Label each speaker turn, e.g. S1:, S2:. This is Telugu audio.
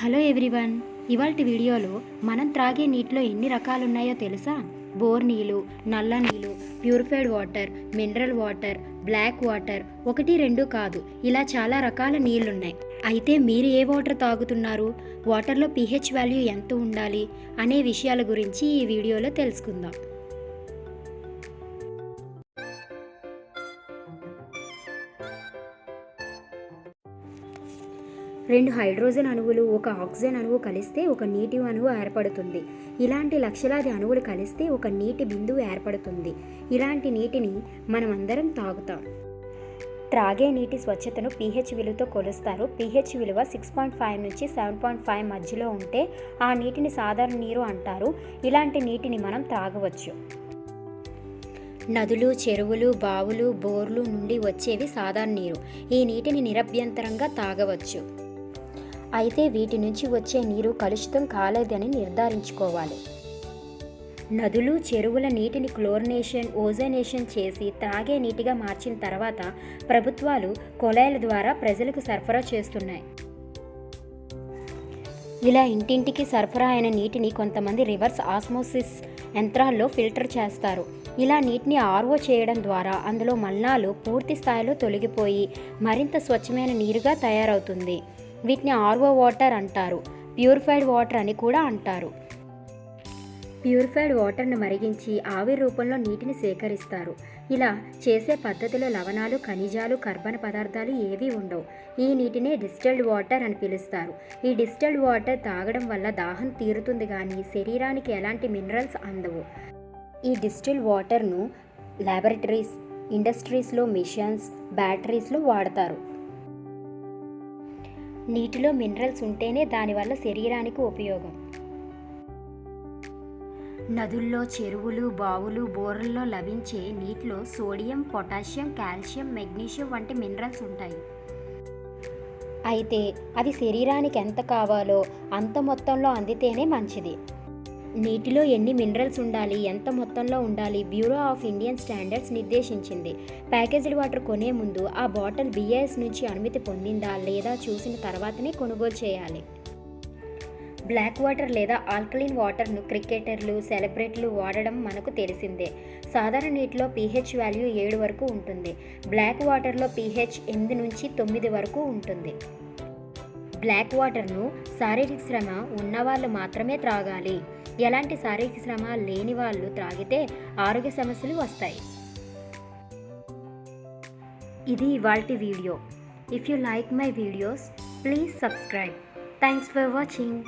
S1: హలో ఎవ్రీవన్, ఇవాల్టి వీడియోలో మనం త్రాగే నీటిలో ఎన్ని రకాలు ఉన్నాయో తెలుసా? బోర్ నీళ్ళు, నల్ల నీళ్ళు, purified water, mineral water, black water, ఒకటి రెండు కాదు, ఇలా చాలా రకాల నీళ్లున్నాయి. అయితే మీరు ఏ వాటర్ తాగుతున్నారు? వాటర్లో pH వాల్యూ ఎంత ఉండాలి అనే విషయాల గురించి ఈ వీడియోలో తెలుసుకుందాం. 2 హైడ్రోజన్ అణువులు, ఒక ఆక్సిజన్ అణువు కలిస్తే ఒక నీటి అణువు ఏర్పడుతుంది. ఇలాంటి లక్షలాది అణువులు కలిస్తే ఒక నీటి బిందువు ఏర్పడుతుంది. ఇలాంటి నీటిని మనమందరం తాగుతాం. త్రాగే నీటి స్వచ్ఛతను pH విలువతో కొలుస్తారు. pH విలువ 6.5 నుంచి 7.5 మధ్యలో ఉంటే ఆ నీటిని సాధారణ నీరు అంటారు. ఇలాంటి నీటిని మనం త్రాగవచ్చు. నదులు, చెరువులు, బావులు, బోర్లు నుండి వచ్చేవి సాధారణ నీరు. ఈ నీటిని నిరభ్యంతరంగా తాగవచ్చు. అయితే వీటి నుంచి వచ్చే నీరు కలుషితం కాలేదని నిర్ధారించుకోవాలి. నదులు, చెరువుల నీటిని క్లోరినేషన్, ఓజోనేషన్ చేసి త్రాగే నీటిగా మార్చిన తర్వాత ప్రభుత్వాలు కొళాయిల ద్వారా ప్రజలకు సరఫరా చేస్తున్నాయి. ఇలా ఇంటింటికి సరఫరా అయిన నీటిని కొంతమంది రివర్స్ ఆస్మోసిస్ యంత్రాల్లో ఫిల్టర్ చేస్తారు. ఇలా నీటిని ఆర్ఓ చేయడం ద్వారా అందులో మలినాలు పూర్తి స్థాయిలో తొలగిపోయి మరింత స్వచ్ఛమైన నీరుగా తయారవుతుంది. వీటిని ఆర్ఓ వాటర్ అంటారు. ప్యూరిఫైడ్ వాటర్ అని కూడా అంటారు. ప్యూరిఫైడ్ వాటర్ను మరిగించి ఆవిరి రూపంలో నీటిని సేకరిస్తారు. ఇలా చేసే పద్ధతిలో లవణాలు, ఖనిజాలు, కర్బన పదార్థాలు ఏవీ ఉండవు. ఈ నీటినే డిస్టిల్డ్ వాటర్ అని పిలుస్తారు. ఈ డిస్టిల్డ్ వాటర్ తాగడం వల్ల దాహం తీరుతుంది కానీ శరీరానికి ఎలాంటి మినరల్స్ అందవు. ఈ డిస్టిల్డ్ వాటర్ను ల్యాబొరేటరీస్, ఇండస్ట్రీస్లో, మిషన్స్, బ్యాటరీస్లో వాడతారు. నీటిలో మినరల్స్ ఉంటేనే దానివల్ల శరీరానికి ఉపయోగం. నదుల్లో, చెరువులు, బావులు, బోర్లలో లభించే నీటిలో సోడియం, పొటాషియం, కాల్షియం, మెగ్నీషియం వంటి మినరల్స్ ఉంటాయి. అయితే అవి శరీరానికి ఎంత కావాలో అంత మొత్తంలో అందితేనే మంచిది. నీటిలో ఎన్ని మినరల్స్ ఉండాలి, ఎంత మొత్తంలో ఉండాలి బ్యూరో ఆఫ్ ఇండియన్ స్టాండర్డ్స్ నిర్దేశించింది. ప్యాకేజ్డ్ వాటర్ కొనే ముందు ఆ బాటిల్ BIS నుంచి అనుమతి పొందిందా లేదా చూసిన తర్వాతనే కొనుగోలు చేయాలి. బ్లాక్ వాటర్ లేదా ఆల్కలీన్ వాటర్ను క్రికెటర్లు, సెలబ్రిటీలు వాడడం మనకు తెలిసిందే. సాధారణ నీటిలో pH వాల్యూ 7 వరకు ఉంటుంది. బ్లాక్ వాటర్లో pH 8 నుంచి 9 వరకు ఉంటుంది. బ్లాక్ వాటర్ను శారీరక శ్రమ ఉన్నవాళ్ళు మాత్రమే త్రాగాలి. ఎలాంటి శారీరక శ్రమ లేని వాళ్ళు త్రాగితే ఆరోగ్య సమస్యలు వస్తాయి. ఇది ఇవాల్టి video. If you like my videos, please subscribe. Thanks for watching.